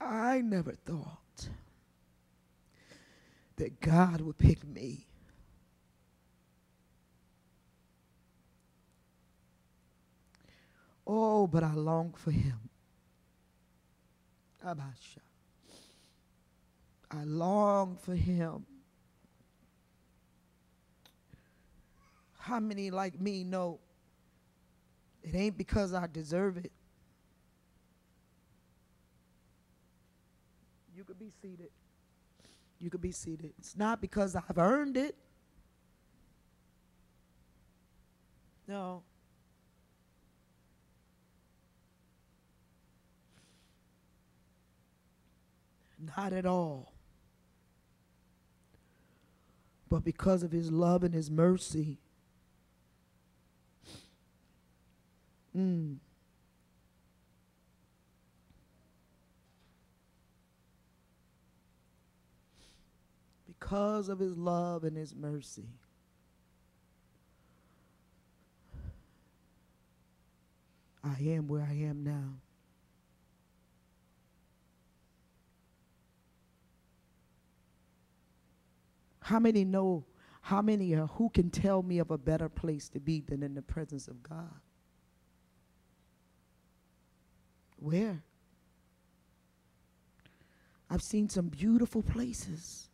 I never thought that God would pick me. Oh, but I long for him. Abasha. I long for him. How many like me know it ain't because I deserve it? You could be seated. You could be seated. It's not because I've earned it. No. Not at all. But because of his love and his mercy. Because of his love and his mercy. I am where I am now. How many know, who can tell me of a better place to be than in the presence of God? Where? I've seen some beautiful places.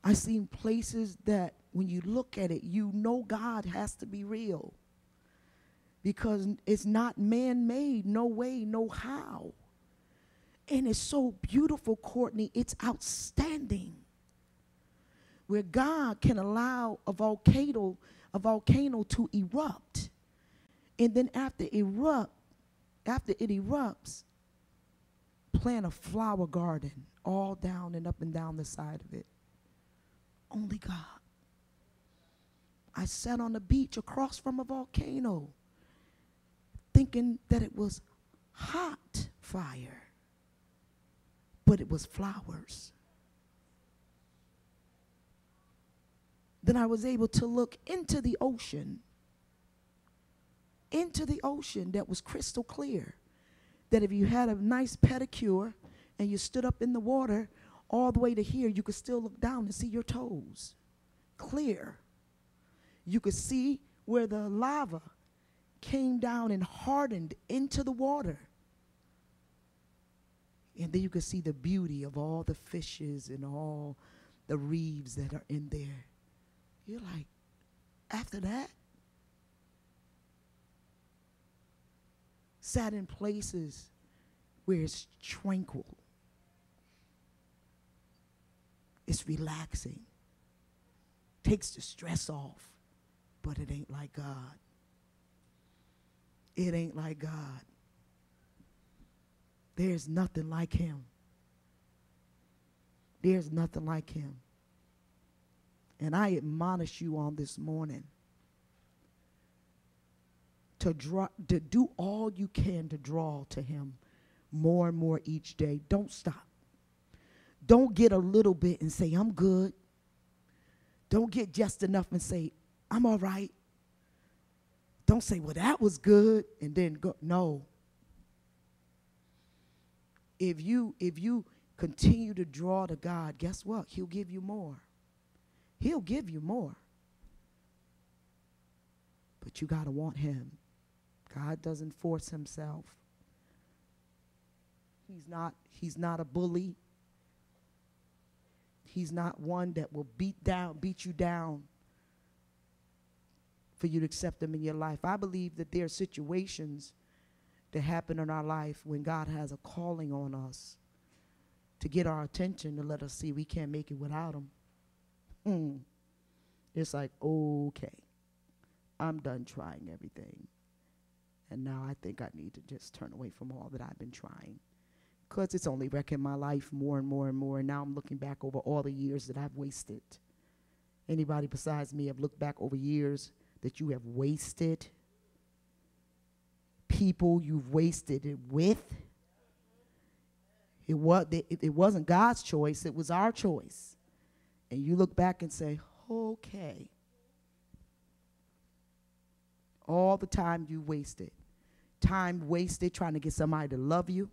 I've seen places that when you look at it, you know God has to be real. Because it's not man-made, no way, no how. And it's so beautiful, Courtney, it's outstanding. Where God can allow a volcano to erupt. And then after it erupts, plant a flower garden all down and up and down the side of it. Only God. I sat on the beach across from a volcano thinking that it was hot fire, but it was flowers. Then I was able to look into the ocean that was crystal clear, that if you had a nice pedicure and you stood up in the water all the way to here, you could still look down and see your toes. Clear. You could see where the lava came down and hardened into the water. And then you could see the beauty of all the fishes and all the reefs that are in there. You're like, after that, sat in places where it's tranquil. It's relaxing. Takes the stress off. But it ain't like God. It ain't like God. There's nothing like him. There's nothing like him. And I admonish you on this morning to do all you can to draw to him more and more each day. Don't stop. Don't get a little bit and say, I'm good. Don't get just enough and say, I'm all right. Don't say, well, that was good, and then go. No. If you continue to draw to God, guess what? He'll give you more. He'll give you more. But you got to want him. God doesn't force himself. He's not a bully. He's not one that will beat you down for you to accept him in your life. I believe that there are situations that happen in our life when God has a calling on us to get our attention, to let us see we can't make it without him. It's like, okay, I'm done trying everything. And now I think I need to just turn away from all that I've been trying. Because it's only wrecking my life more and more and more. And now I'm looking back over all the years that I've wasted. Anybody besides me have looked back over years that you have wasted? People you've wasted it with? It wasn't God's choice. It was our choice. And you look back and say, okay. All the time you wasted. Time wasted trying to get somebody to love you.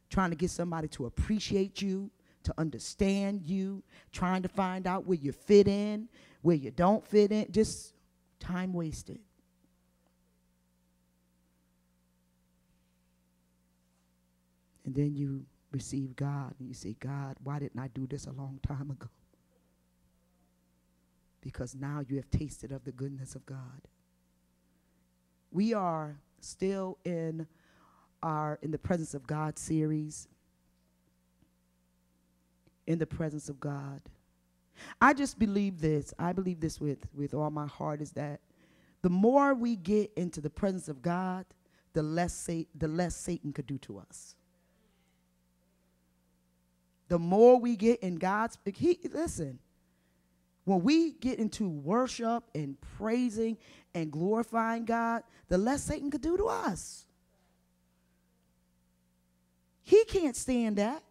trying to get somebody to appreciate you, to understand you, trying to find out where you fit in, where you don't fit in. Just time wasted. And then you receive God and you say, God, why didn't I do this a long time ago? Because now you have tasted of the goodness of God. We are still in the Presence of God series. In the presence of God. I just believe this. I believe this with all my heart, is that the more we get into the presence of God, the less Satan could do to us. The more we get in God's, listen, when we get into worship and praising and glorifying God, the less Satan could do to us. He can't stand that.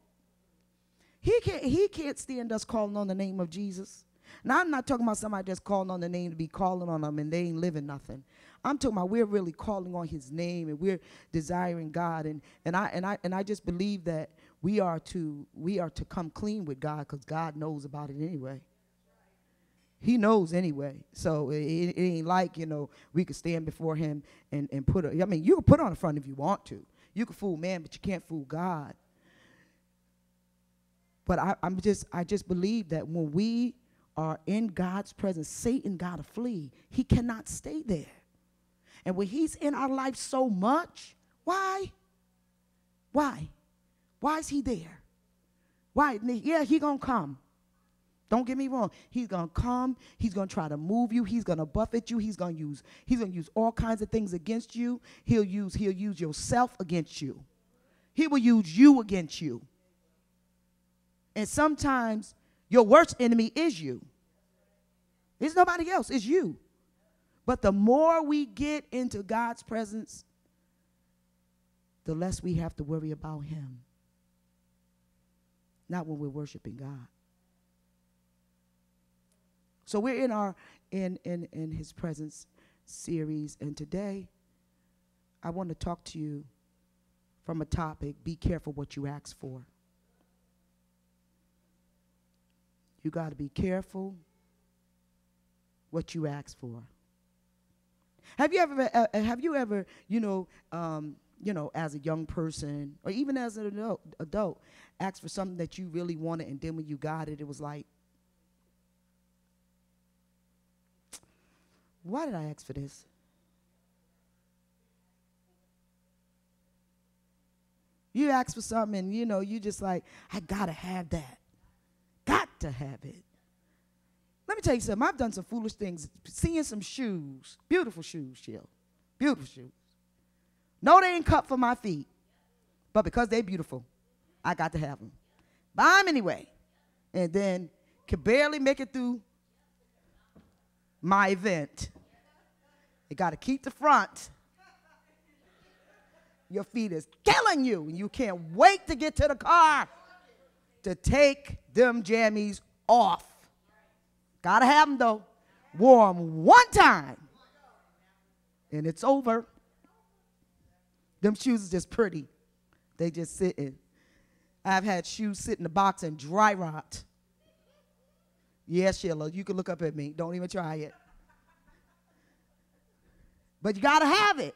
He can't stand us calling on the name of Jesus. Now, I'm not talking about somebody just calling on the name to be calling on them and they ain't living nothing. I'm talking about we're really calling on his name and we're desiring God. And I just believe that we are to come clean with God, because God knows about it anyway. He knows anyway. So it ain't like, we could stand before him and you can put on the front if you want to. You can fool man, but you can't fool God. But I just believe that when we are in God's presence, Satan got to flee. He cannot stay there. And when he's in our life so much, why? Why is he there? Why? Yeah, he going to come. Don't get me wrong. He's going to come. He's going to try to move you. He's going to buffet you. He's going to use all kinds of things against you. He'll use yourself against you. He will use you against you. And sometimes your worst enemy is you. It's nobody else. It's you. But the more we get into God's presence, the less we have to worry about him. Not when we're worshiping God. So we're in our in his presence series, and today I want to talk to you from a topic: be careful what you ask for. You got to be careful what you ask for. Have you ever, as a young person or even as an adult, asked for something that you really wanted, and then when you got it, it was like, why did I ask for this? You ask for something and, you just like, I got to have that. Got to have it. Let me tell you something. I've done some foolish things. Seeing some shoes, beautiful shoes, Jill. Beautiful shoes. No, they ain't cut for my feet. But because they're beautiful, I got to have them. Buy them anyway. And then could barely make it through my event. You got to keep the front. Your feet is killing you, and you can't wait to get to the car to take them jammies off. Got to have them, though. Wore them one time, and it's over. Them shoes is just pretty. They just sitting. I've had shoes sit in the box and dry rot. Yes, Sheila, you can look up at me. Don't even try it. But you got to have it.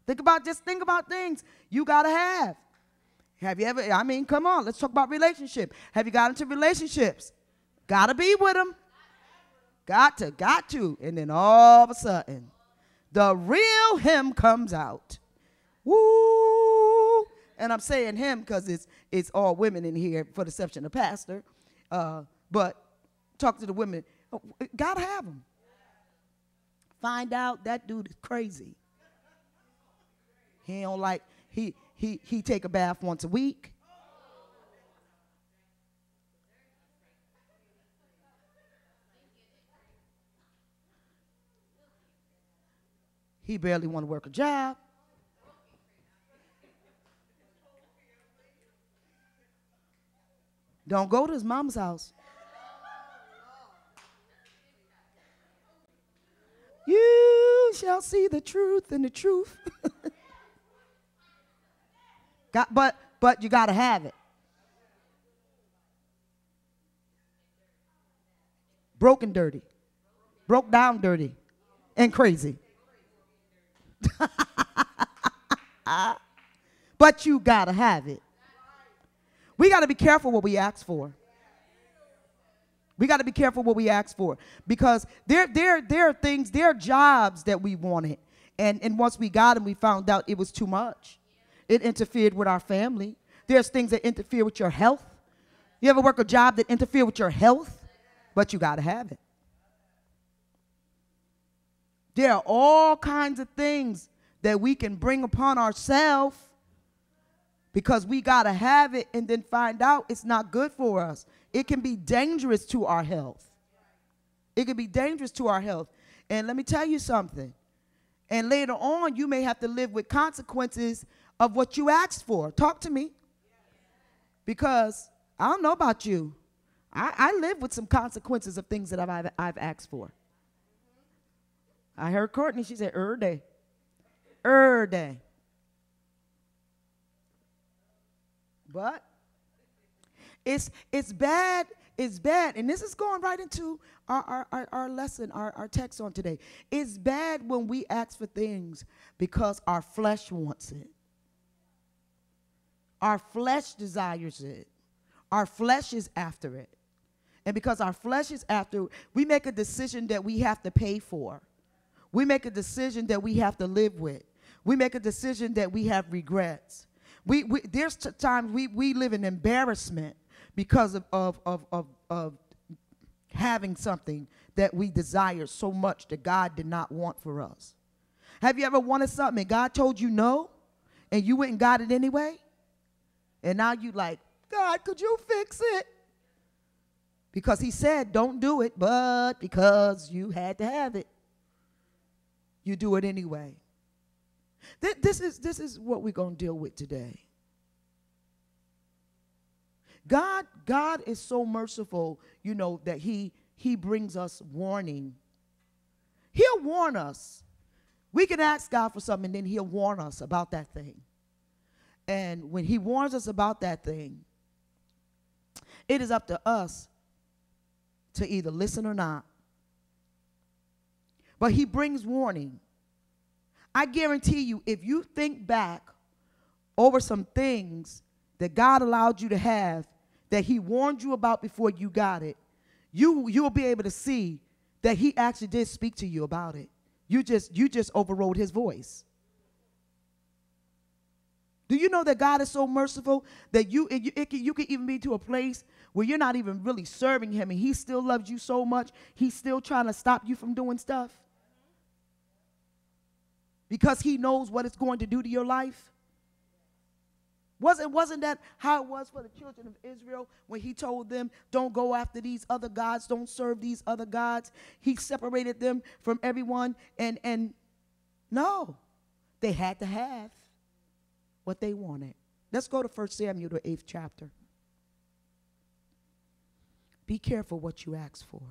Think about things you got to have. Have you ever, come on, let's talk about relationship. Have you got into relationships? Got to be with them. Got to. And then all of a sudden, the real him comes out. Woo! And I'm saying him because it's all women in here for the exception of pastor. But talk to the women. Got to have them. Find out that dude is crazy. He don't like, he take a bath once a week. He barely want to work a job. Don't go to his mama's house. You shall see the truth, and the truth. But you got to have it. Broken dirty. Broke down dirty. And crazy. But you got to have it. We got to be careful what we ask for. We got to be careful what we ask for. Because there are things, there are jobs that we wanted. And once we got them, we found out it was too much. It interfered with our family. There's things that interfere with your health. You ever work a job that interfere with your health? But you got to have it. There are all kinds of things that we can bring upon ourselves because we got to have it and then find out it's not good for us. It can be dangerous to our health. It can be dangerous to our health. And let me tell you something. And later on, you may have to live with consequences of what you asked for. Talk to me. Because I don't know about you. I live with some consequences of things that I've asked for. I heard Courtney, she said, day. Day. But it's bad. It's bad. And this is going right into our lesson, our text on today. It's bad when we ask for things because our flesh wants it. Our flesh desires it. Our flesh is after it. And because our flesh is after it, we make a decision that we have to pay for. We make a decision that we have to live with. We make a decision that we have regrets. There's times we live in embarrassment because of having something that we desire so much that God did not want for us. Have you ever wanted something and God told you no, and you went and got it anyway? And now you like, God, could you fix it? Because he said, don't do it, but because you had to have it, you do it anyway. This is what we're going to deal with today. God is so merciful, you know, that he brings us warning. He'll warn us. We can ask God for something, and then he'll warn us about that thing. And when he warns us about that thing, it is up to us to either listen or not. But he brings warning. I guarantee you, if you think back over some things that God allowed you to have, that he warned you about before you got it, you'll be able to see that he actually did speak to you about it. You just overrode his voice. Do you know that God is so merciful that you can even be to a place where you're not even really serving him, and he still loves you so much, he's still trying to stop you from doing stuff? Because he knows what it's going to do to your life? Wasn't that how it was for the children of Israel when he told them, don't go after these other gods, don't serve these other gods? He separated them from everyone, and no, they had to have what they wanted. Let's go to 1 Samuel, the 8th chapter. Be careful what you ask for.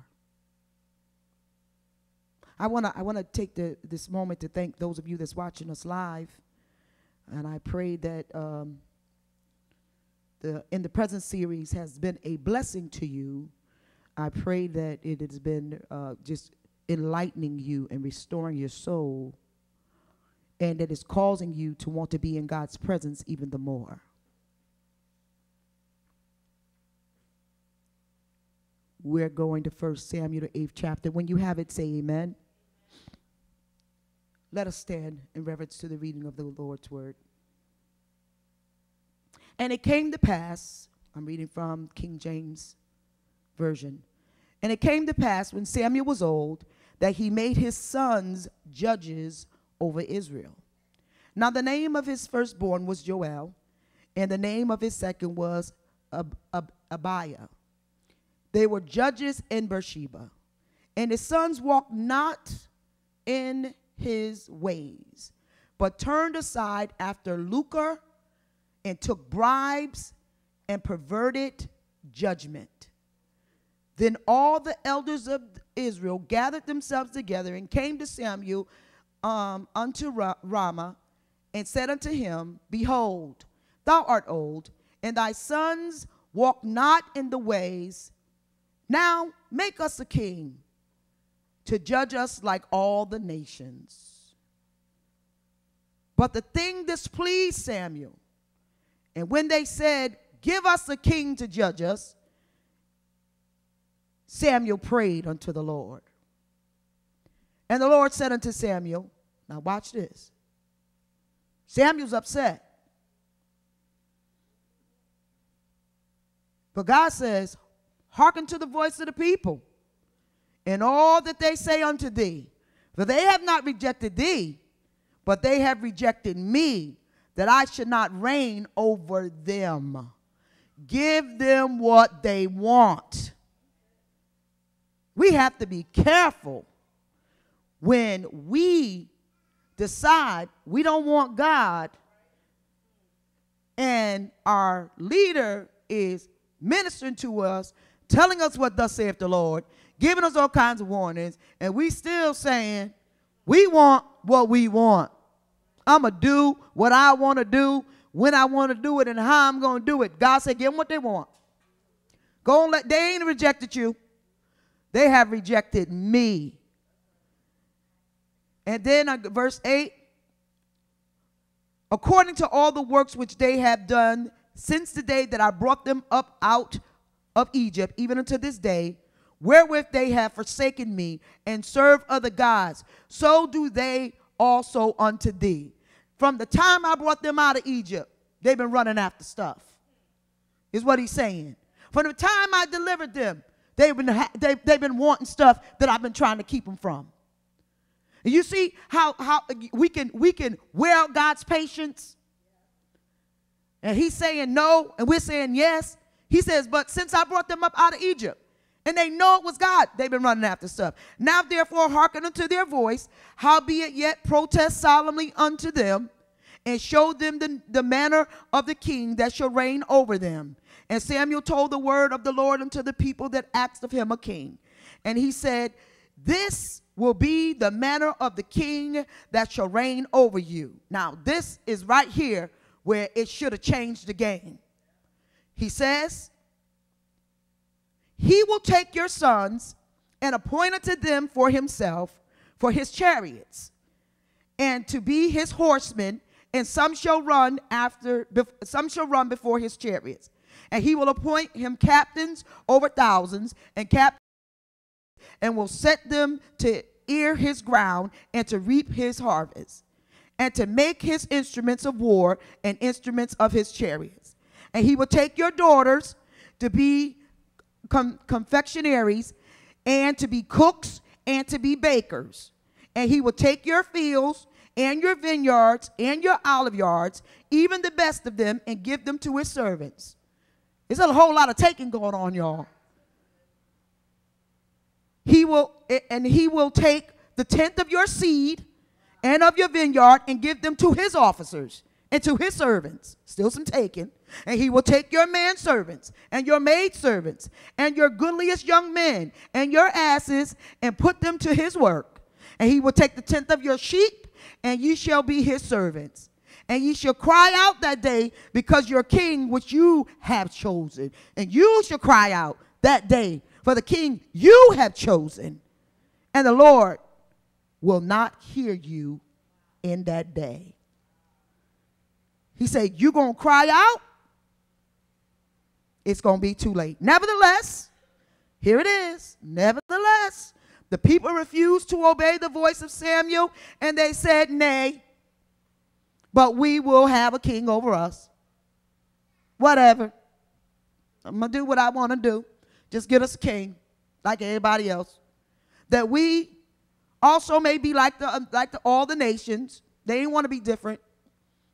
I wanna take this moment to thank those of you that's watching us live, and I pray that the In the Present series has been a blessing to you. I pray that it has been just enlightening you and restoring your soul, and that it's causing you to want to be in God's presence even the more. We're going to 1 Samuel, the 8th chapter. When you have it, say amen. Let us stand in reverence to the reading of the Lord's word. And it came to pass, I'm reading from King James Version. And it came to pass when Samuel was old that he made his sons judges over Israel. Now the name of his firstborn was Joel, and the name of his second was Abiah. They were judges in Beersheba. And his sons walked not in his ways, but turned aside after lucre, and took bribes, and perverted judgment. Then all the elders of Israel gathered themselves together and came to Samuel unto Ramah, and said unto him, Behold, thou art old, and thy sons walk not in the ways. Now make us a king to judge us like all the nations. But the thing displeased Samuel. And when they said, give us a king to judge us, Samuel prayed unto the Lord. And the Lord said unto Samuel, now watch this. Samuel's upset. But God says, hearken to the voice of the people in all that they say unto thee. For they have not rejected thee, but they have rejected me, that I should not reign over them. Give them what they want. We have to be careful when we decide we don't want God and our leader is ministering to us, telling us what thus saith the Lord, giving us all kinds of warnings, and we still saying we want what we want. I'm going to do what I want to do, when I want to do it, and how I'm going to do it. God said, give them what they want. Go and they ain't rejected you. They have rejected me. And then verse 8, according to all the works which they have done since the day that I brought them up out of Egypt, even unto this day, wherewith they have forsaken me and served other gods, so do they also unto thee. From the time I brought them out of Egypt, they've been running after stuff, is what he's saying. From the time I delivered them, they've been wanting stuff that I've been trying to keep them from. And you see how we can wear out God's patience? And he's saying no, and we're saying yes. He says, but since I brought them up out of Egypt, and they know it was God, they've been running after stuff. Now therefore hearken unto their voice, howbeit yet protest solemnly unto them, and show them the manner of the king that shall reign over them. And Samuel told the word of the Lord unto the people that asked of him a king. And he said, this will be the manner of the king that shall reign over you. Now this is right here where it should have changed the game. He says, he will take your sons and appoint unto them for himself, for his chariots, and to be his horsemen, and some shall run before his chariots. And he will appoint him captains over thousands, and will set them to ear his ground, and to reap his harvest, and to make his instruments of war and instruments of his chariots. And he will take your daughters to be confectionaries, and to be cooks, and to be bakers. And he will take your fields and your vineyards and your olive yards, even the best of them, and give them to his servants. There's a whole lot of taking going on, y'all. He will take the tenth of your seed and of your vineyard and give them to his officers and to his servants. Still some taking. And he will take your manservants and your maidservants and your goodliest young men and your asses and put them to his work. And he will take the tenth of your sheep, and ye shall be his servants. And ye shall cry out that day because your king which you have chosen. And you shall cry out that day for the king you have chosen. And the Lord will not hear you in that day. He said, you're going to cry out. It's going to be too late. Nevertheless, here it is. Nevertheless, the people refused to obey the voice of Samuel, and they said, nay, but we will have a king over us. Whatever. I'm going to do what I want to do. Just get us a king like everybody else. That we also may be like all the nations. They didn't want to be different.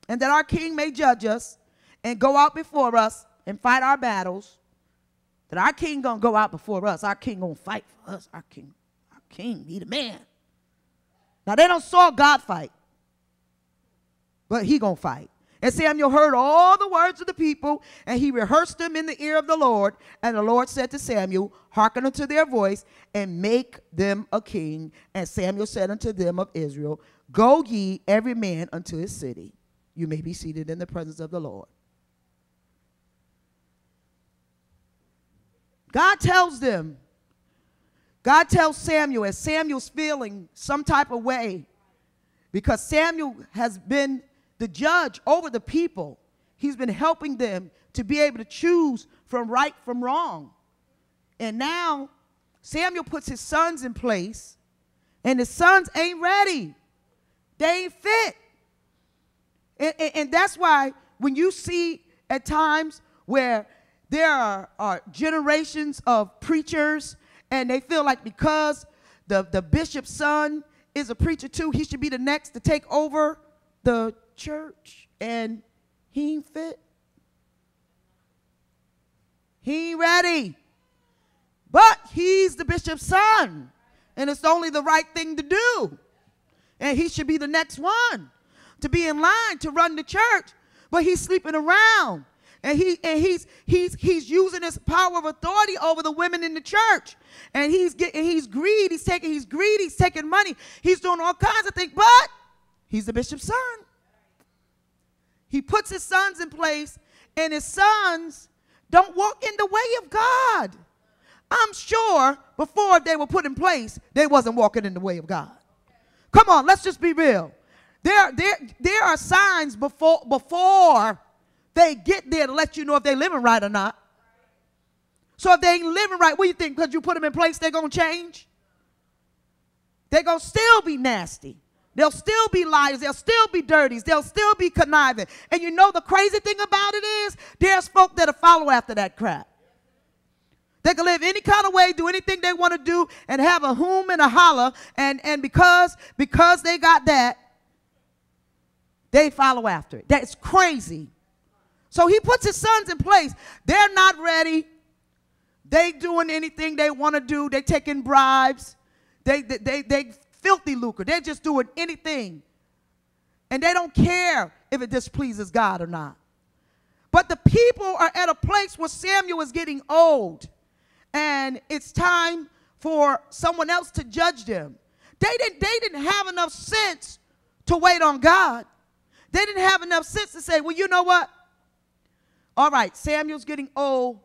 And that our king may judge us and go out before us and fight our battles. That our king going to go out before us. Our king going to fight for us. Our king, he the man. Now they don't saw God fight. But he going to fight. And Samuel heard all the words of the people, and he rehearsed them in the ear of the Lord. And the Lord said to Samuel, hearken unto their voice, and make them a king. And Samuel said unto them of Israel, go ye every man unto his city. You may be seated in the presence of the Lord. God tells them, God tells Samuel, as Samuel's feeling some type of way, because Samuel has been the judge over the people. He's been helping them to be able to choose from right from wrong. And now Samuel puts his sons in place, and his sons ain't ready. They ain't fit. And that's why when you see at times where there are generations of preachers, and they feel like because the bishop's son is a preacher too, he should be the next to take over the church, and he ain't fit. He ain't ready. But he's the bishop's son, and it's only the right thing to do. And he should be the next one to be in line to run the church, but he's sleeping around. And he's using his power of authority over the women in the church. And he's greedy, he's taking money, he's doing all kinds of things, but he's the bishop's son. He puts his sons in place, and his sons don't walk in the way of God. I'm sure before they were put in place, they wasn't walking in the way of God. Come on, let's just be real. There are signs before they get there to let you know if they're living right or not. So if they ain't living right, what do you think? Because you put them in place, they're going to change? They're going to still be nasty. They'll still be liars. They'll still be dirties. They'll still be conniving. And you know the crazy thing about it is there's folk that'll follow after that crap. They can live any kind of way, do anything they want to do, and have a whom and a holler. And because they got that, they follow after it. That's crazy. So he puts his sons in place. They're not ready. They doing anything they want to do. They taking bribes. They filthy lucre. They're just doing anything. And they don't care if it displeases God or not. But the people are at a place where Samuel is getting old. And it's time for someone else to judge them. They didn't have enough sense to wait on God. They didn't have enough sense to say, well, you know what? All right, Samuel's getting old.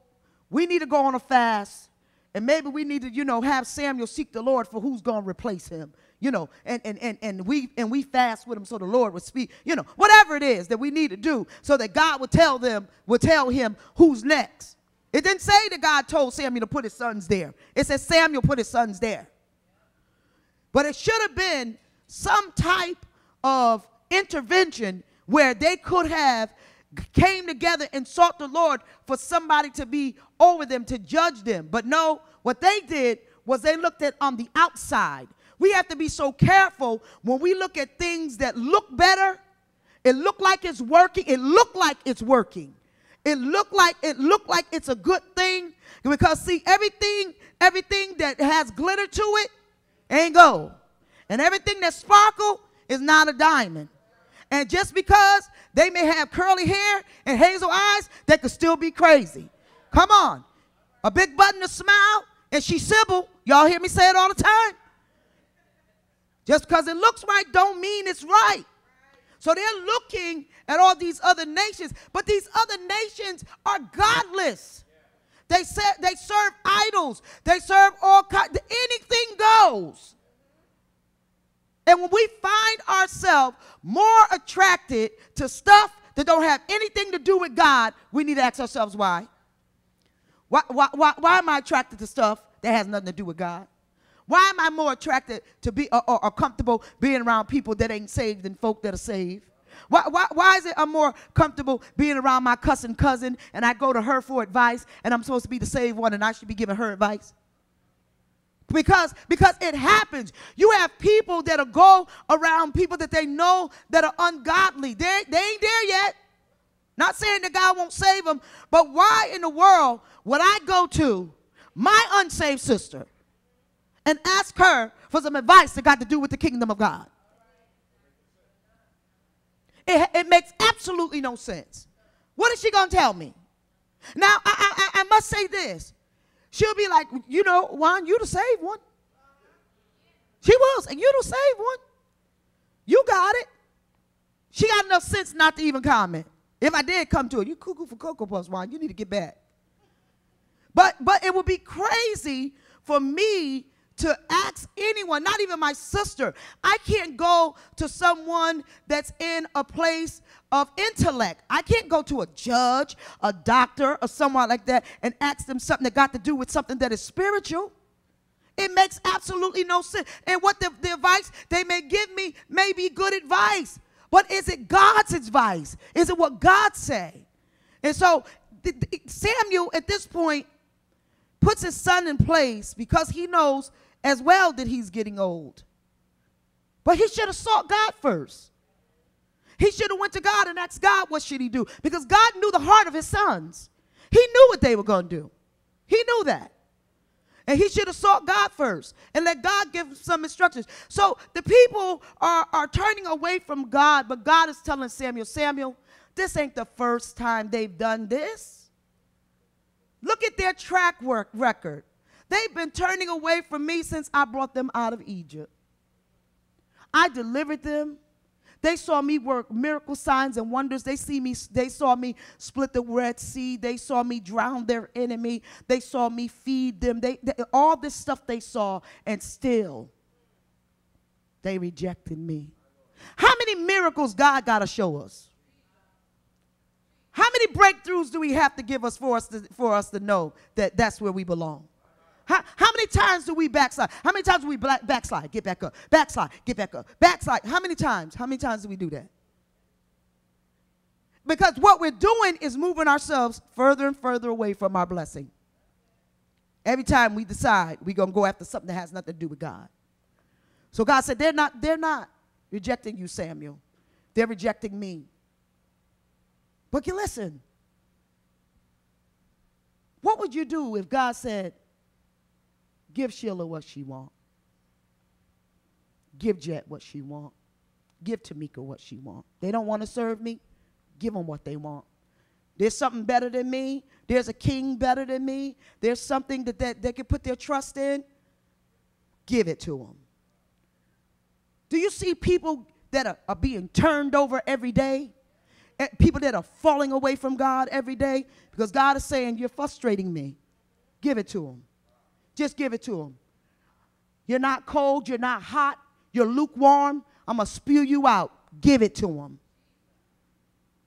We need to go on a fast. And maybe we need to, have Samuel seek the Lord for who's going to replace him. And we fast with him so the Lord would speak. Whatever it is that we need to do so that God would tell him who's next. It didn't say that God told Samuel to put his sons there. It said Samuel put his sons there. But it should have been some type of intervention where they could have came together and sought the Lord for somebody to be over them, to judge them. But no, what they did was they looked at on the outside. We have to be so careful when we look at things that look better. It looked like it's working. It looked like it's working. It looked like it's a good thing, because see, everything that has glitter to it ain't gold, and everything that sparkle is not a diamond. And just because they may have curly hair and hazel eyes, they could still be crazy. Come on, a big button, a smile, and she's civil. Y'all hear me say it all the time. Just because it looks right don't mean it's right. So they're looking at all these other nations, but these other nations are godless. They serve idols. They serve all kinds. Anything goes. And when we find ourselves more attracted to stuff that don't have anything to do with God, we need to ask ourselves why. Why am I attracted to stuff that has nothing to do with God? Why am I more attracted to be or comfortable being around people that ain't saved than folk that are saved? Why is it I'm more comfortable being around my cousin and I go to her for advice, and I'm supposed to be the saved one and I should be giving her advice? Because it happens. You have people that'll go around people that they know that are ungodly. They ain't there yet. Not saying that God won't save them, but why in the world would I go to my unsaved sister and ask her for some advice that got to do with the kingdom of God? It makes absolutely no sense. What is she going to tell me? Now, I must say this. She'll be like, Juan, you the saved one. She was, and you the saved one. You got it. She got enough sense not to even comment. If I did come to her, you cuckoo for Cocoa Puffs, Juan, you need to get back. But it would be crazy for me to ask anyone, not even my sister. I can't go to someone that's in a place of intellect. I can't go to a judge, a doctor, or someone like that and ask them something that got to do with something that is spiritual. It makes absolutely no sense. And what the advice they may give me may be good advice. But is it God's advice? Is it what God say? And so Samuel at this point puts his son in place because he knows as well that he's getting old. But he should have sought God first. He should have went to God and asked God what should he do. Because God knew the heart of his sons. He knew what they were going to do. He knew that. And he should have sought God first and let God give him some instructions. So the people are turning away from God, but God is telling Samuel, Samuel, this ain't the first time they've done this. Look at their track record. They've been turning away from me since I brought them out of Egypt. I delivered them. They saw me work miracle signs and wonders. They saw me split the Red Sea. They saw me drown their enemy. They saw me feed them. All this stuff they saw, and still they rejected me. How many miracles God got to show us? How many breakthroughs do we have to give us for us to know that that's where we belong? How many times do we backslide? How many times do we backslide, get back up, backslide, get back up, backslide? How many times? How many times do we do that? Because what we're doing is moving ourselves further and further away from our blessing. Every time we decide we're going to go after something that has nothing to do with God. So God said, they're not rejecting you, Samuel. They're rejecting me. But you listen. What would you do if God said, give Sheila what she wants. Give Jet what she wants. Give Tamika what she wants. They don't want to serve me. Give them what they want. There's something better than me. There's a king better than me. There's something that they can put their trust in. Give it to them. Do you see people that are being turned over every day? People that are falling away from God every day? Because God is saying, you're frustrating me. Give it to them. Just give it to them. You're not cold. You're not hot. You're lukewarm. I'm going to spew you out. Give it to them.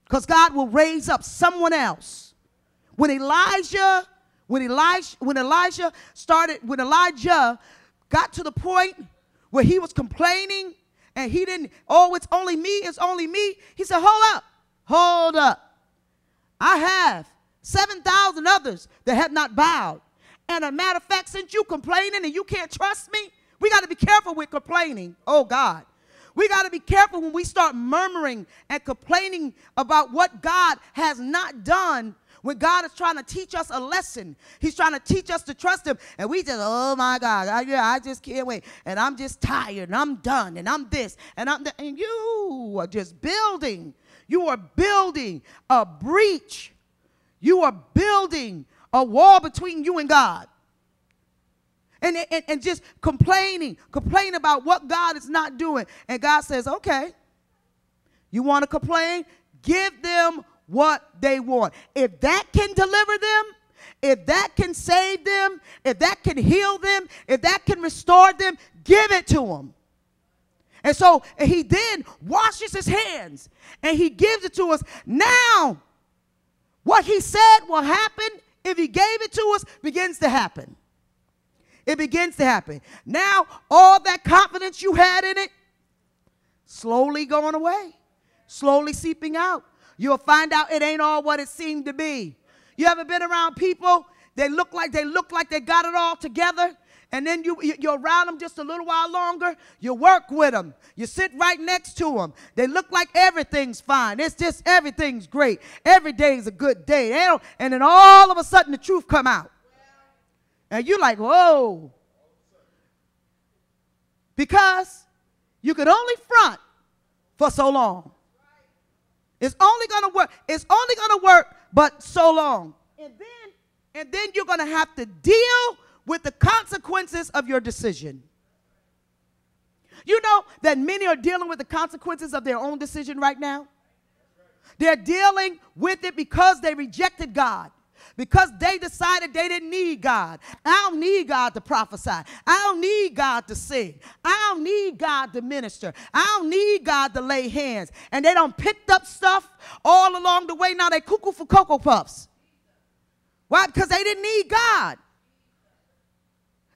Because God will raise up someone else. When Elijah got to the point where he was complaining and he didn't, oh, it's only me. He said, hold up. I have 7,000 others that have not bowed. And a matter of fact, since you complaining and you can't trust me, we got to be careful with complaining. Oh, God. We got to be careful when we start murmuring and complaining about what God has not done when God is trying to teach us a lesson. He's trying to teach us to trust him. And we just, oh, my God, I just can't wait. And I'm just tired, and I'm done, and I'm this, and I'm that. And you are just building. You are building a breach. You are building a wall between you and God. And just complain about what God is not doing. And God says, okay, you want to complain? Give them what they want. If that can deliver them, if that can save them, if that can heal them, if that can restore them, give it to them. And so he then washes his hands and he gives it to us. Now, what he said will happen if he gave it to us begins to happen. It begins to happen. Now, all that confidence you had in it, slowly going away, slowly seeping out. You'll find out it ain't all what it seemed to be. You ever been around people, they look like they got it all together, and then you're around them just a little while longer. You work with them. You sit right next to them. They look like everything's fine. It's just everything's great. Every day is a good day. And then all of a sudden the truth come out. And you're like, whoa. Because you could only front for so long. It's only going to work. It's only going to work but so long. And then you're going to have to deal with the consequences of your decision. You know that many are dealing with the consequences of their own decision right now? They're dealing with it because they rejected God. because they decided they didn't need God. I don't need God to prophesy. I don't need God to sing. I don't need God to minister. I don't need God to lay hands. And they done picked up stuff all along the way. Now they cuckoo for Cocoa Puffs. Why? Because they didn't need God.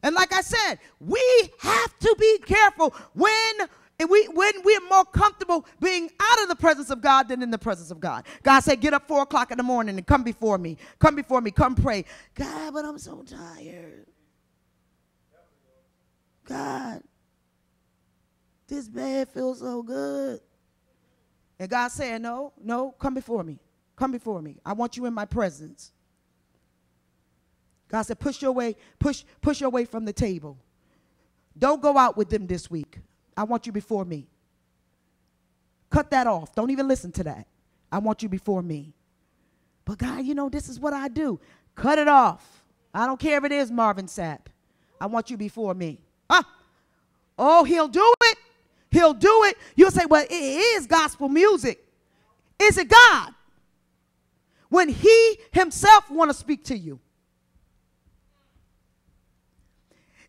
And like I said, we have to be careful when we're more comfortable being out of the presence of God than in the presence of God. God said, get up 4 o'clock in the morning and come before me. Come before me. Come pray. God, but I'm so tired. God, this bed feels so good. And God said, no, come before me. Come before me. I want you in my presence. God said, push your way from the table. Don't go out with them this week. I want you before me. Cut that off. Don't even listen to that. I want you before me. But God, this is what I do. Cut it off. I don't care if it is Marvin Sapp. I want you before me. Oh, he'll do it. He'll do it. You'll say, well, it is gospel music. Is it God? When he himself want to speak to you.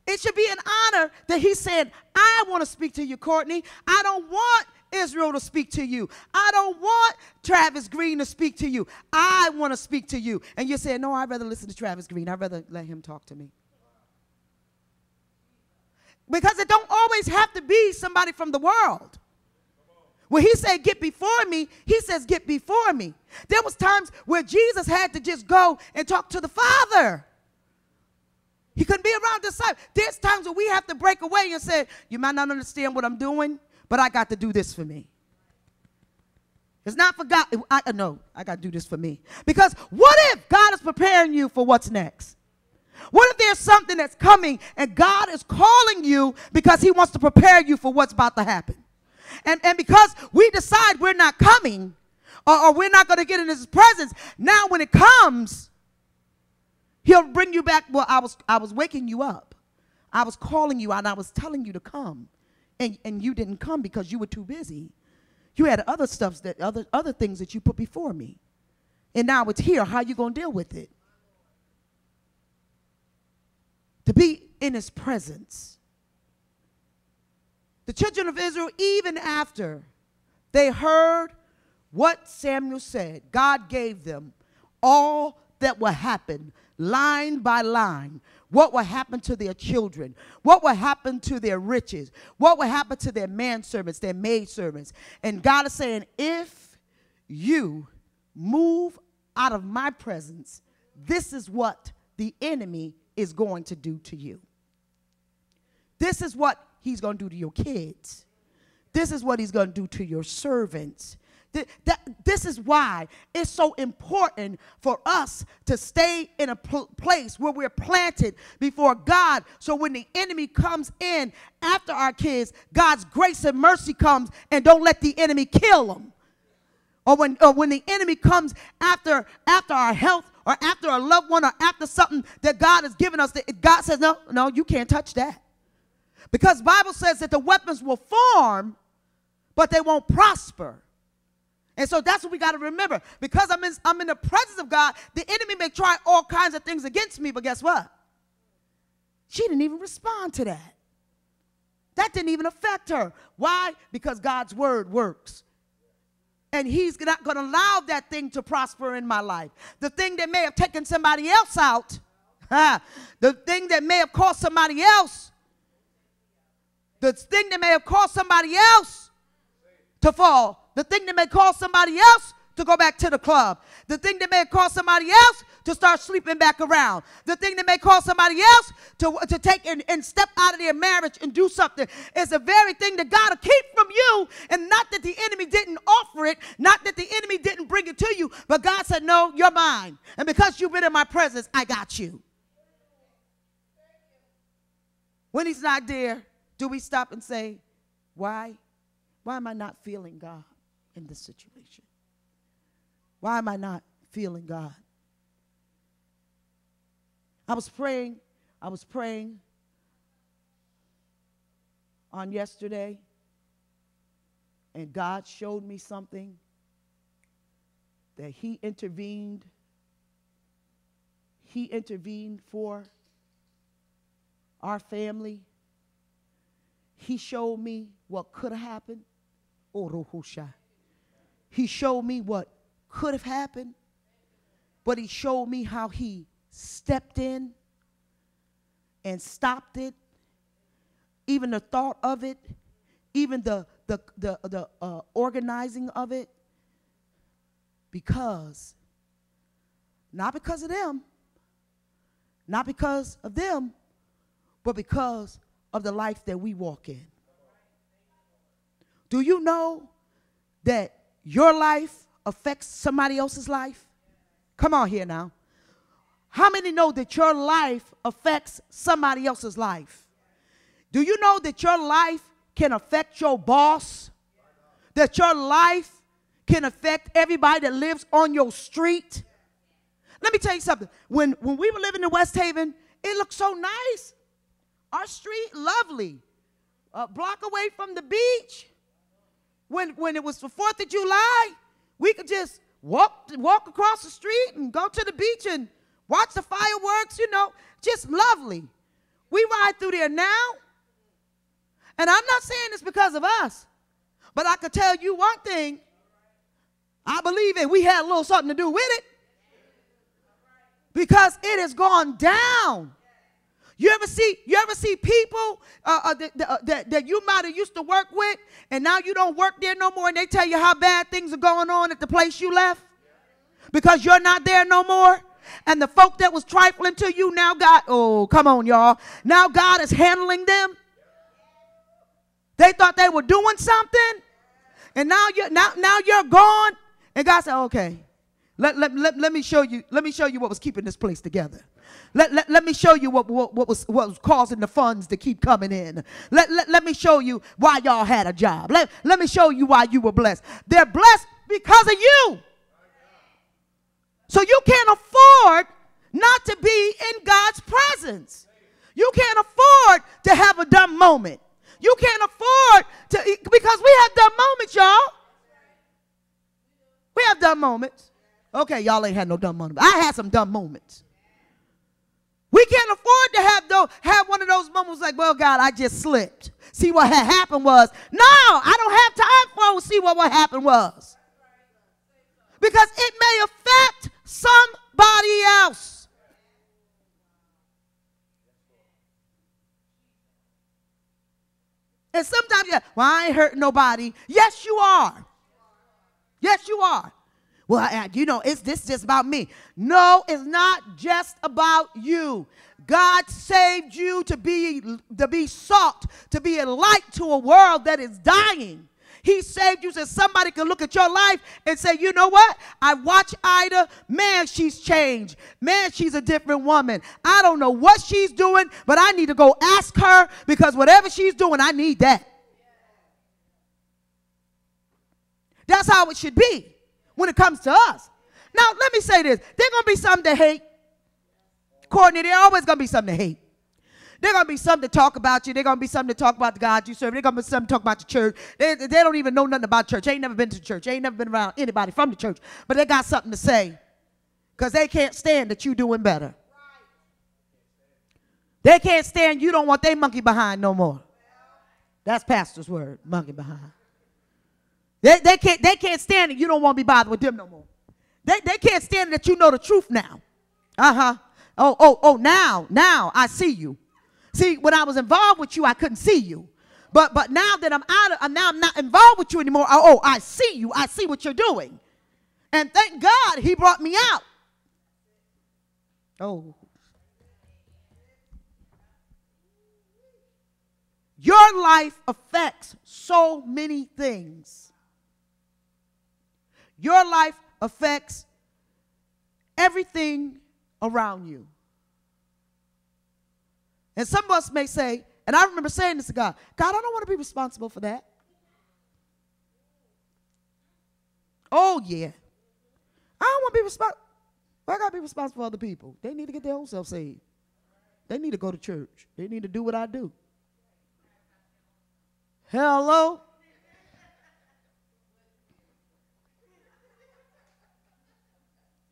It should be an honor that he said, I want to speak to you, Courtney. I don't want Israel to speak to you. I don't want Travis Green to speak to you. I want to speak to you. And you say, no, I'd rather listen to Travis Green. I'd rather let him talk to me. Because it don't always have to be somebody from the world. When he said, get before me, he says, get before me. There was times where Jesus had to just go and talk to the Father. He couldn't be around disciples. There's times where we have to break away and say, you might not understand what I'm doing, but I got to do this for me. It's not for God. I got to do this for me. Because what if God is preparing you for what's next? What if there's something that's coming and God is calling you because he wants to prepare you for what's about to happen? And because we decide we're not coming or we're not going to get in his presence, now when it comes, he'll bring you back. Well, I was waking you up. I was calling you out and I was telling you to come. And you didn't come because you were too busy. You had other stuff, other things that you put before me. And now it's here. How are you going to deal with it? To be in his presence. The children of Israel, even after they heard what Samuel said, God gave them all that will happen, line by line. What will happen to their children? What will happen to their riches? What will happen to their manservants, their maidservants? And God is saying, if you move out of my presence, this is what the enemy is going to do to you. This is what he's going to do to your kids. This is what he's going to do to your servants. This is why it's so important for us to stay in a place where we're planted before God, so when the enemy comes in after our kids, God's grace and mercy comes and don't let the enemy kill them. Or when the enemy comes after our health or after a loved one or after something that God has given us, God says, no, you can't touch that. Because the Bible says that the weapons will form, but they won't prosper. And so that's what we got to remember. Because I'm in the presence of God, the enemy may try all kinds of things against me, but guess what? She didn't even respond to that. That didn't even affect her. Why? Because God's word works. And he's not going to allow that thing to prosper in my life. The thing that may have taken somebody else out, the thing that may have caused somebody else, the thing that may have caused somebody else to fall, the thing that may cause somebody else to go back to the club, the thing that may cause somebody else to start sleeping back around, the thing that may cause somebody else to take and step out of their marriage and do something, is the very thing that God will keep from you. And not that the enemy didn't offer it, not that the enemy didn't bring it to you, but God said, no, you're mine. And because you've been in my presence, I got you. When he's not there, do we stop and say, why? Why am I not feeling God in this situation? Why am I not feeling God? I was praying on yesterday, and God showed me something that he intervened he intervened for our family. He showed me what could have happened. He showed me what could have happened, but he showed me how he stepped in and stopped it, even the thought of it, even the organizing of it, not because of them, not because of them, but because of the life that we walk in. Do you know that your life affects somebody else's life? Come on here now. How many know that your life affects somebody else's life? Do you know that your life can affect your boss? That your life can affect everybody that lives on your street? Let me tell you something. When we were living in West Haven, it looked so nice. Our street, lovely. A block away from the beach. When it was the 4th of July, we could just walk across the street and go to the beach and watch the fireworks, just lovely. We ride through there now. And I'm not saying it's because of us, but I could tell you one thing. I believe it. We had a little something to do with it. Because it has gone down. You ever see people that you might have used to work with, and now you don't work there no more, and they tell you how bad things are going on at the place you left? Because you're not there no more? And the folk that was trifling to you now come on, y'all. Now God is handling them. They thought they were doing something, and now you're gone. And God said, okay, let me show you what was keeping this place together. Let me show you what was causing the funds to keep coming in. Let me show you why y'all had a job. Let me show you why you were blessed. They're blessed because of you. So you can't afford not to be in God's presence. You can't afford to have a dumb moment. You can't afford to, because we have dumb moments, y'all. We have dumb moments. Okay, y'all ain't had no dumb moments. I had some dumb moments. We can't afford to have one of those moments like, well, God, I just slipped. See, what had happened was, no, I don't have time for see what happened was. Because it may affect somebody else. And sometimes, well, I ain't hurting nobody. Yes, you are. Yes, you are. Well, is this just about me? No, it's not just about you. God saved you to be salt, to be a light to a world that is dying. He saved you so somebody can look at your life and say, you know what? I watch Ida. Man, she's changed. Man, she's a different woman. I don't know what she's doing, but I need to go ask her, because whatever she's doing, I need that. That's how it should be when it comes to us. Now, let me say this. There's going to be some that hate. Courtney, there's always going to be some to hate. There's going to be some to talk about you. There's going to be some to talk about the God you serve. There's going to be some to talk about the church. They don't even know nothing about church. They ain't never been to church. They ain't never been around anybody from the church. But they got something to say, because they can't stand that you doing better. They can't stand you don't want their monkey behind no more. That's pastor's word, monkey behind. They can't stand it. You don't want to be bothered with them no more. They can't stand it that you know the truth now. Now I see you. See, when I was involved with you, I couldn't see you. But now that I'm not involved with you anymore. I see you. I see what you're doing. And thank God he brought me out. Oh. Your life affects so many things. Your life affects everything around you. And some of us may say, and I remember saying this to God, God, I don't want to be responsible for that. Oh, yeah. I don't want to be responsible. I got to be responsible for other people. They need to get their own self saved. They need to go to church. They need to do what I do. Hello?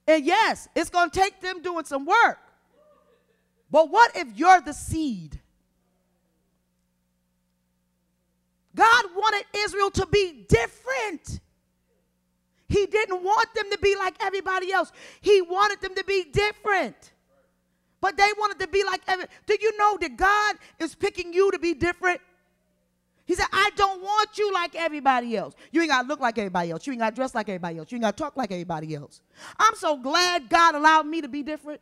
And yes, it's going to take them doing some work. But what if you're the seed? God wanted Israel to be different. He didn't want them to be like everybody else. He wanted them to be different. But they wanted to be like everybody. Do you know that God is picking you to be different? He said, I don't want you like everybody else. You ain't got to look like everybody else. You ain't got to dress like everybody else. You ain't got to talk like everybody else. I'm so glad God allowed me to be different.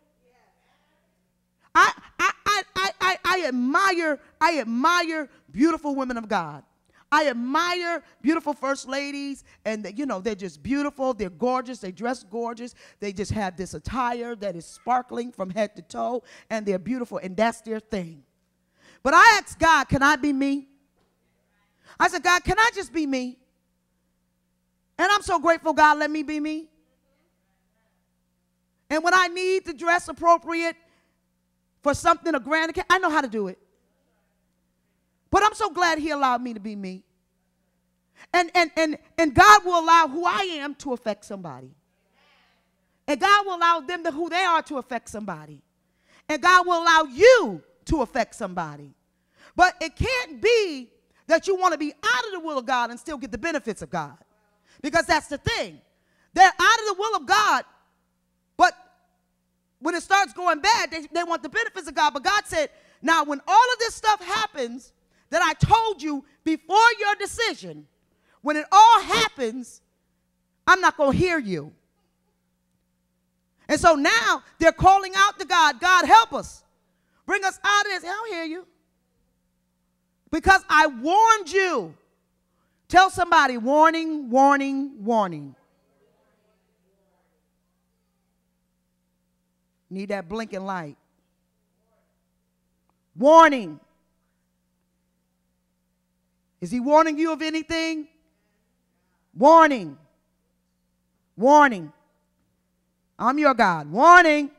I admire beautiful women of God. I admire beautiful first ladies, and they're just beautiful. They're gorgeous. They dress gorgeous. They just have this attire that is sparkling from head to toe, and they're beautiful, and that's their thing. But I asked God, can I be me? I said, God, can I just be me? And I'm so grateful God let me be me. And when I need to dress appropriate for something, a grand occasion, I know how to do it. But I'm so glad he allowed me to be me. And God will allow who I am to affect somebody. And God will allow them who they are to affect somebody. And God will allow you to affect somebody. But it can't be that you want to be out of the will of God and still get the benefits of God. Because that's the thing. They're out of the will of God, but when it starts going bad, they want the benefits of God. But God said, now when all of this stuff happens that I told you before your decision, when it all happens, I'm not going to hear you. And so now they're calling out to God, God, help us. Bring us out of this. I don't hear you. Because I warned you. Tell somebody, warning, warning, warning. Need that blinking light. Warning. Is he warning you of anything? Warning. Warning. I'm your God. Warning.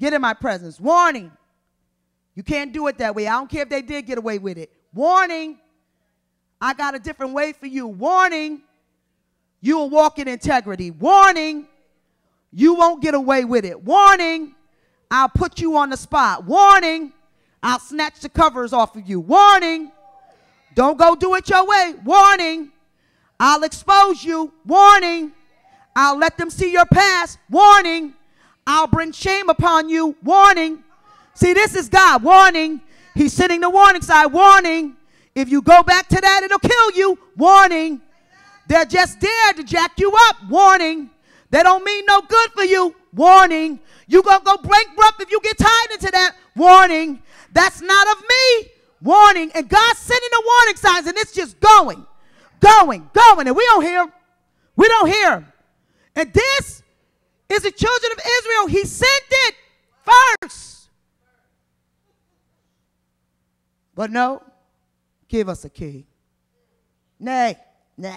Get in my presence. Warning. You can't do it that way. I don't care if they did get away with it. Warning. I got a different way for you. Warning. You will walk in integrity. Warning. You won't get away with it. Warning. I'll put you on the spot. Warning. I'll snatch the covers off of you. Warning. Don't go do it your way. Warning. I'll expose you. Warning. I'll let them see your past. Warning. I'll bring shame upon you. Warning. See, this is God. Warning. He's sending the warning sign. Warning. If you go back to that, it'll kill you. Warning. They're just there to jack you up. Warning. They don't mean no good for you. Warning. You're going to go bankrupt if you get tied into that. Warning. That's not of me. Warning. And God's sending the warning signs, and it's just going, going, going. And we don't hear. We don't hear. And this is the children of Israel. He sent it first. But no, give us a king. Nay, nah.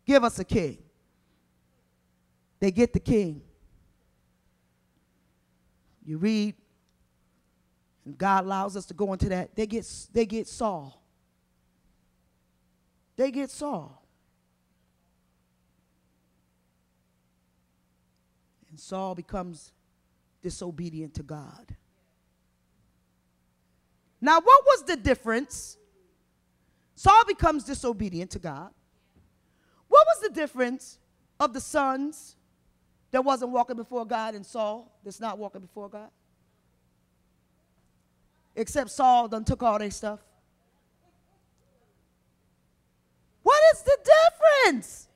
Give us a king. They get the king. You read, and God allows us to go into that. They get Saul. They get Saul. And Saul becomes disobedient to God. Now, what was the difference? Saul becomes disobedient to God. What was the difference of the sons that wasn't walking before God and Saul that's not walking before God? Except Saul done took all their stuff. What is the difference?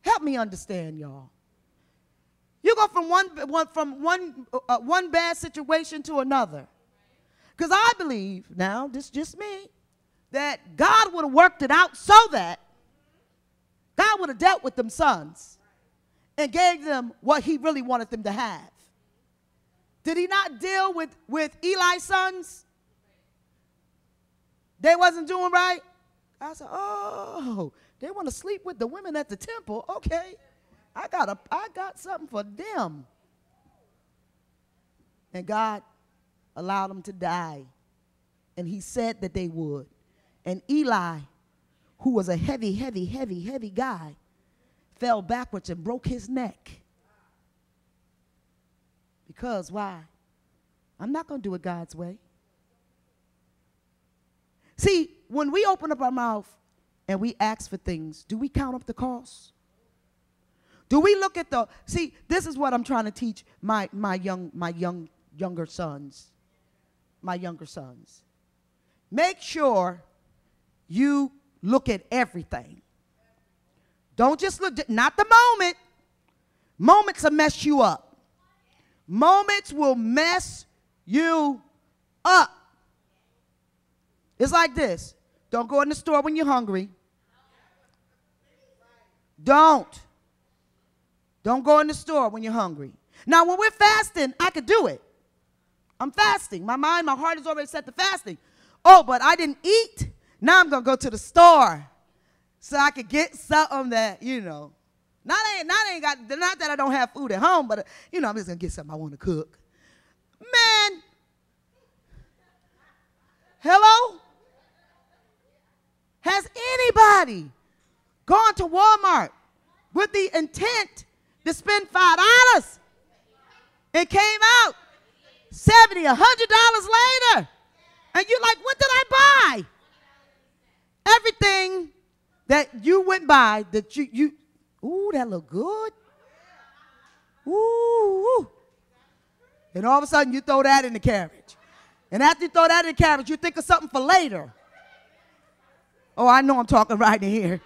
Help me understand, y'all. You go from one bad situation to another. Because I believe, now, this is just me, that God would have worked it out so that God would have dealt with them sons and gave them what he really wanted them to have. Did he not deal with Eli's sons? They wasn't doing right? I said, oh, they want to sleep with the women at the temple. Okay, I got something for them. And God allowed them to die. And he said that they would. And Eli, who was a heavy guy, fell backwards and broke his neck. Because why? I'm not going to do it God's way. See, when we open up our mouth and we ask for things, do we count up the costs? Do we look at the, see, this is what I'm trying to teach my younger sons. My younger sons. Make sure you look at everything. Don't just look, not the moment. Moments will mess you up. Moments will mess you up. It's like this. Don't go in the store when you're hungry. Don't go in the store when you're hungry. Now, when we're fasting, I could do it. I'm fasting. My mind, my heart is already set to fasting. Oh, but I didn't eat. Now I'm going to go to the store so I could get something that, you know. Not that I don't have food at home, but, you know, I'm just going to get something I want to cook. Man. Hello? Has anybody gone to Walmart with the intent to spend $5 and came out $70, $100 later? And you're like, what did I buy? Everything that you went by that you ooh, that look good. Ooh. And all of a sudden you throw that in the carriage. And after you throw that in the carriage, you think of something for later. Oh, I know I'm talking right in here.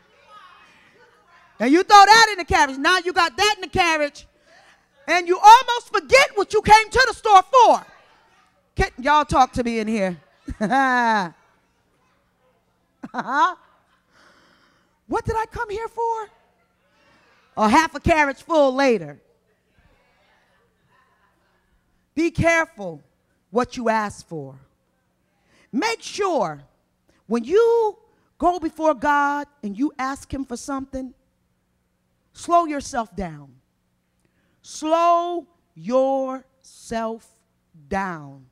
And you throw that in the carriage. Now you got that in the carriage. And you almost forget what you came to the store for. Y'all talk to me in here. What did I come here for? Or half a carriage full later. Be careful what you ask for. Make sure when you go before God and you ask him for something, slow yourself down. Slow yourself down.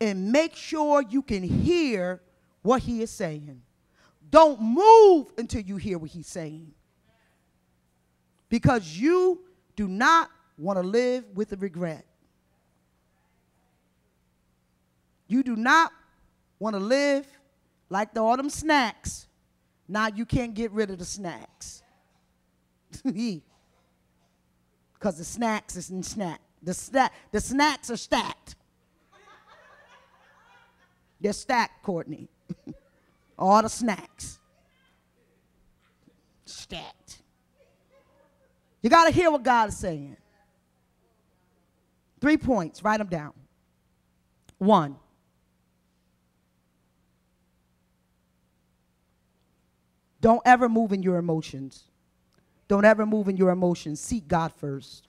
And make sure you can hear what he is saying. Don't move until you hear what he's saying. Because you do not want to live with a regret. You do not want to live like all them snacks. Now you can't get rid of the snacks. Because the snacks is in snack. The snacks are stacked. They're stacked, Courtney. All the snacks. Stacked. You got to hear what God is saying. 3 points. Write them down. 1. Don't ever move in your emotions. Don't ever move in your emotions. Seek God first.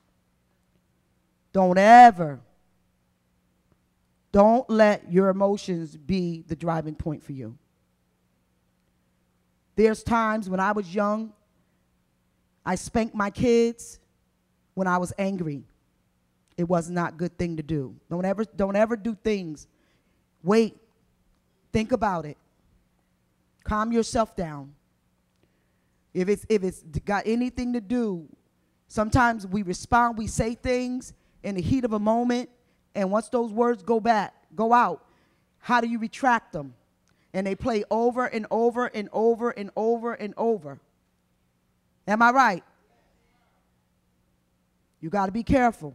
Don't let your emotions be the driving point for you. There's times when I was young, I spanked my kids when I was angry. It was not a good thing to do. Don't ever do things. Wait. Think about it. Calm yourself down. If it's got anything to do, sometimes we respond, we say things in the heat of a moment, and once those words go out, how do you retract them? And they play over and over and over and over and over. Am I right? You got to be careful.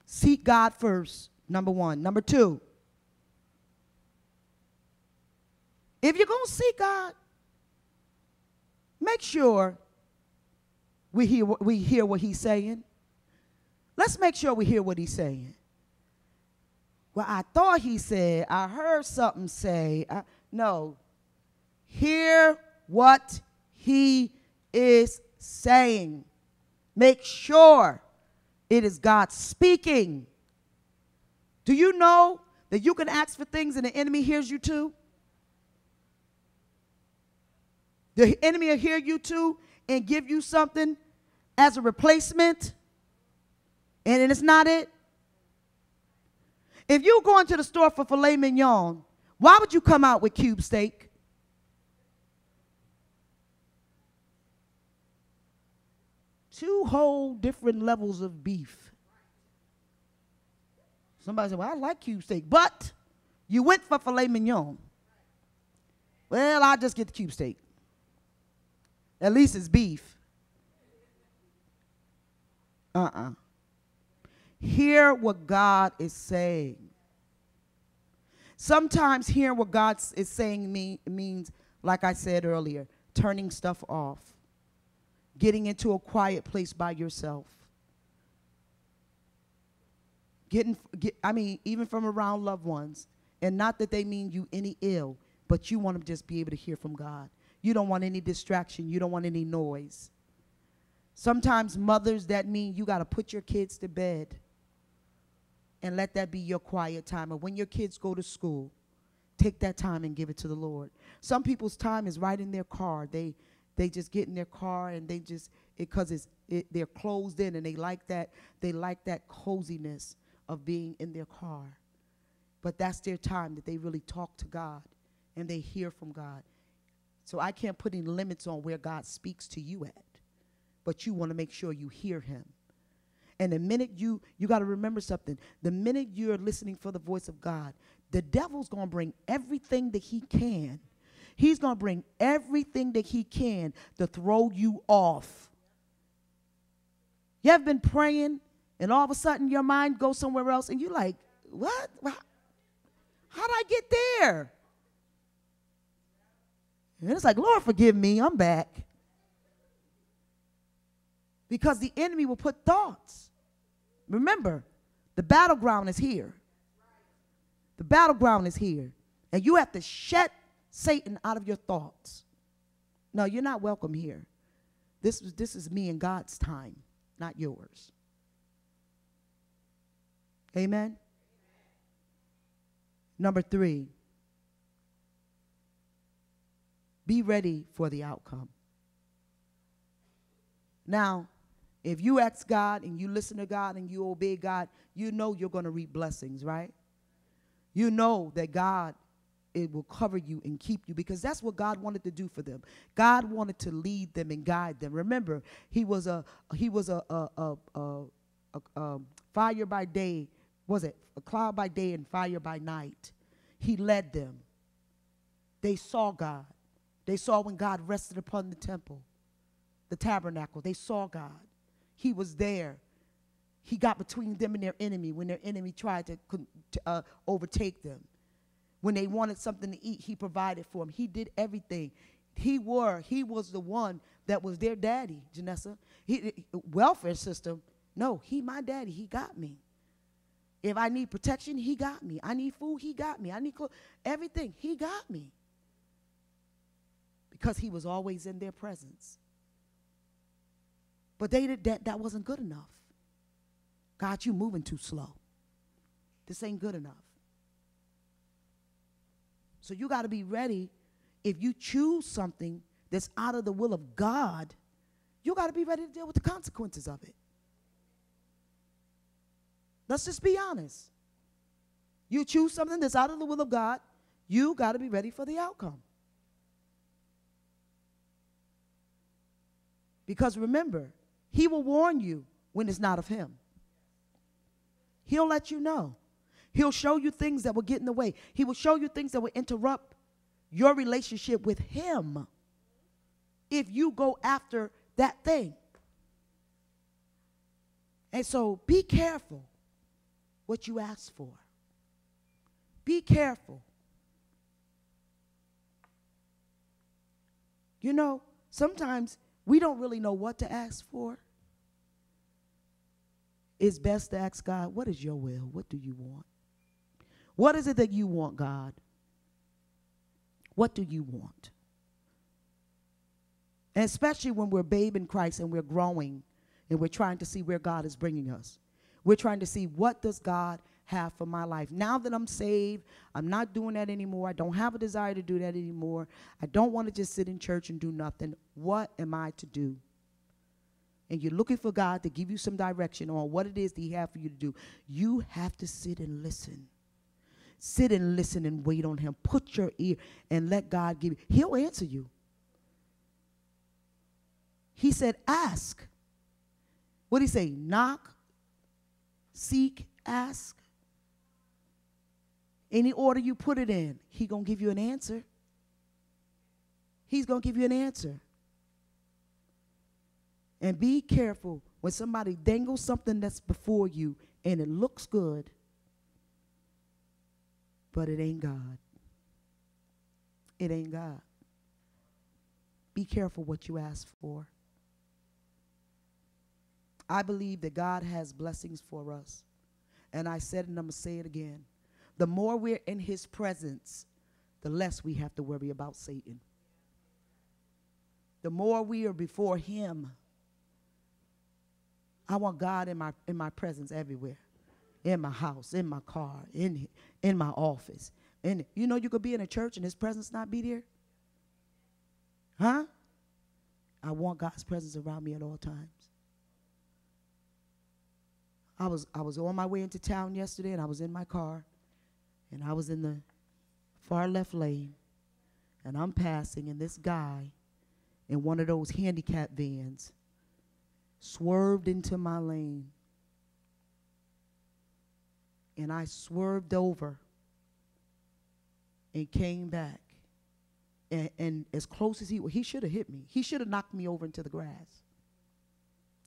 Seek God first, number 1. Number 2, if you're going to seek God, make sure we hear what he's saying. Let's make sure we hear what he's saying. Well, I thought he said, I heard something say. No. Hear what he is saying. Make sure it is God speaking. Do you know that you can ask for things and the enemy hears you too? The enemy will hear you too and give you something as a replacement, and it's not it. If you go into the store for filet mignon, why would you come out with cube steak? Two whole different levels of beef. Somebody said, well, I like cube steak, but you went for filet mignon. Well, I'll just get the cube steak. At least it's beef. Hear what God is saying. Sometimes hearing what God is saying means, like I said earlier, turning stuff off, getting into a quiet place by yourself. Even from around loved ones. And not that they mean you any ill, but you want to just be able to hear from God. You don't want any distraction. You don't want any noise. Sometimes mothers, that mean you got to put your kids to bed and let that be your quiet time. And when your kids go to school, take that time and give it to the Lord. Some people's time is right in their car. They just get in their car and they just, because they're closed in and they like that coziness of being in their car. But that's their time that they really talk to God and they hear from God. So I can't put any limits on where God speaks to you at, but you want to make sure you hear him. And the minute you got to remember something, the minute you're listening for the voice of God, the devil's going to bring everything that he can. He's going to bring everything that he can to throw you off. You ever been praying and all of a sudden your mind goes somewhere else and you're like, what? How'd I get there? And it's like, Lord, forgive me, I'm back. Because the enemy will put thoughts. Remember, the battleground is here. The battleground is here. And you have to shut Satan out of your thoughts. No, you're not welcome here. This is me and God's time, not yours. Amen? Number 3, be ready for the outcome. Now, if you ask God and you listen to God and you obey God, you know you're going to reap blessings, right? You know that God, it will cover you and keep you, because that's what God wanted to do for them. God wanted to lead them and guide them. Remember, he was a fire by day, was it? A cloud by day and fire by night. He led them. They saw God. They saw when God rested upon the temple, the tabernacle. They saw God. He was there. He got between them and their enemy when their enemy tried to overtake them. When they wanted something to eat, he provided for them. He did everything. He was the one that was their daddy, Janessa. Welfare system, no, he my daddy. He got me. If I need protection, he got me. I need food, he got me. I need clothes, everything, he got me. Because he was always in their presence. But that wasn't good enough. God, you moving too slow. This ain't good enough. So you got to be ready. If you choose something that's out of the will of God, you got to be ready to deal with the consequences of it. Let's just be honest. You choose something that's out of the will of God, you got to be ready for the outcome. Because remember, he will warn you when it's not of him. He'll let you know. He'll show you things that will get in the way. He will show you things that will interrupt your relationship with him if you go after that thing. And so be careful what you ask for. Be careful. You know, sometimes we don't really know what to ask for. It's best to ask God, what is your will? What do you want? What is it that you want, God? What do you want? And especially when we're a babe in Christ and we're growing and we're trying to see where God is bringing us. We're trying to see, what does God have for my life? Now that I'm saved, I'm not doing that anymore. I don't have a desire to do that anymore. I don't want to just sit in church and do nothing. What am I to do? And you're looking for God to give you some direction on what it is that he has for you to do. You have to sit and listen. Sit and listen and wait on him. Put your ear and let God give you. He'll answer you. He said, ask. What did he say? Knock, seek, ask. Any order you put it in, He's going to give you an answer. He's going to give you an answer. And be careful when somebody dangles something that's before you and it looks good, but it ain't God. It ain't God. Be careful what you ask for. I believe that God has blessings for us. And I said, and I'm going to say it again. The more we're in His presence, the less we have to worry about Satan. The more we are before Him. I want God in my presence everywhere. In my house, in my car, in my office. And you know you could be in a church and His presence not be there? Huh? I want God's presence around me at all times. I was on my way into town yesterday, and I was in my car, and I was in the far left lane, and I'm passing, and this guy in one of those handicap vans swerved into my lane. And I swerved over and came back. And as close as he should have hit me. He should have knocked me over into the grass.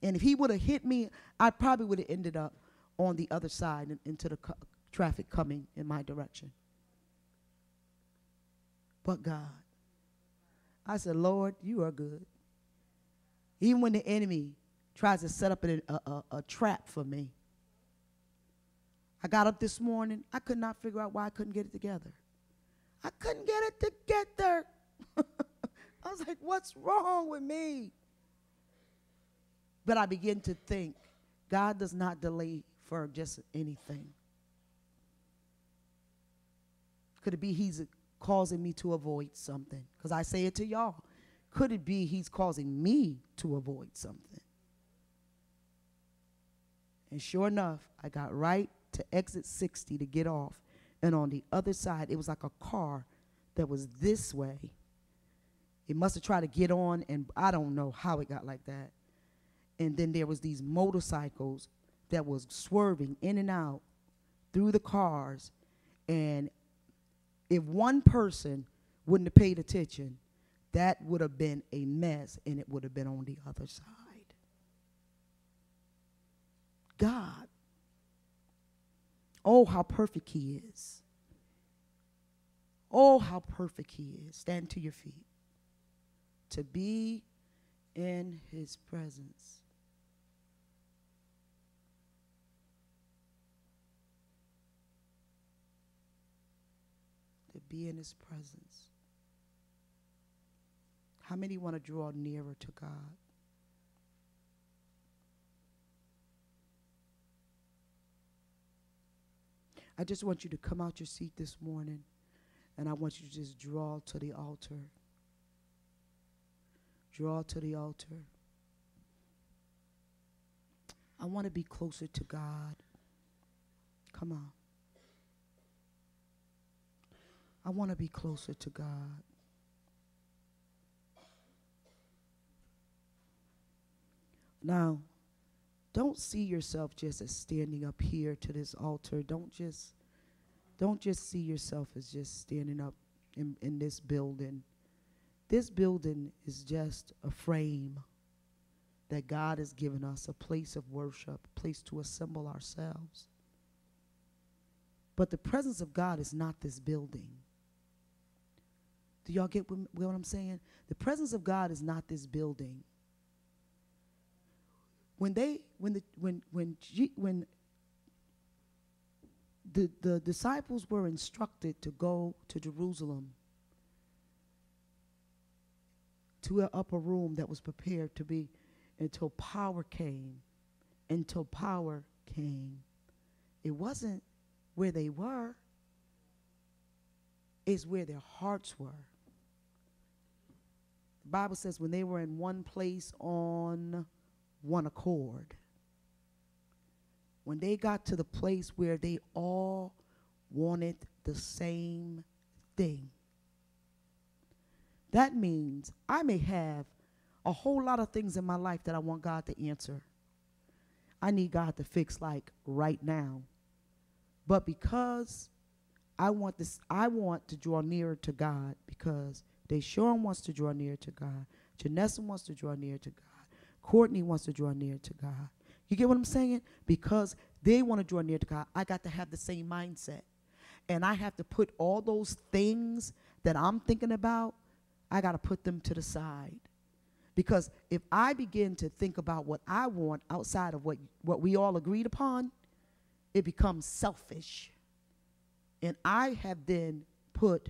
And if he would have hit me, I probably would have ended up on the other side and into the traffic coming in my direction. But God. I said, Lord, you are good. Even when the enemy tries to set up a trap for me. I got up this morning. I could not figure out why I couldn't get it together. I couldn't get it together. I was like, what's wrong with me? But I begin to think, God does not delay for just anything. Could it be He's causing me to avoid something? Because I say it to y'all. Could it be He's causing me to avoid something? And sure enough, I got right to exit 60 to get off. And on the other side, it was like a car that was this way. It must have tried to get on, and I don't know how it got like that. And then there was these motorcycles that was swerving in and out through the cars. And if one person wouldn't have paid attention, that would have been a mess, and it would have been on the other side. God. Oh, how perfect He is. Oh, how perfect He is. Stand to your feet. To be in His presence. To be in His presence. How many want to draw nearer to God? I just want you to come out your seat this morning, and I want you to just draw to the altar. Draw to the altar. I want to be closer to God. Come on. I want to be closer to God. Now, don't see yourself just as standing up here to this altar. Don't just see yourself as just standing up in this building. This building is just a frame that God has given us, a place of worship, a place to assemble ourselves. But the presence of God is not this building. Do y'all get what I'm saying? The presence of God is not this building. When the disciples were instructed to go to Jerusalem, to an upper room that was prepared to be until power came, it wasn't where they were, it's where their hearts were. The Bible says when they were in one place on one accord. When they got to the place where they all wanted the same thing. That means I may have a whole lot of things in my life that I want God to answer. I need God to fix like right now. But because I want this. I want to draw nearer to God because Deshaun wants to draw near to God. Janessa wants to draw near to God. Courtney wants to draw near to God. You get what I'm saying? Because they want to draw near to God, I got to have the same mindset. And I have to put all those things that I'm thinking about, I got to put them to the side. Because if I begin to think about what I want outside of what we all agreed upon, it becomes selfish. And I have then put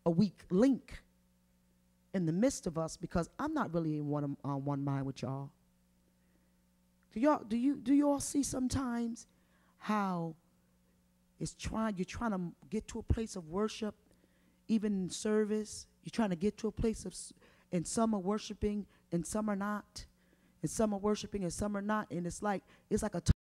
a weak link in the midst of us because I'm not really in one mind with y'all. Do you all see sometimes how you're trying to get to a place of worship, even in service. You're trying to get to a place of, and some are worshiping and some are not, and some are worshiping and some are not, and it's like a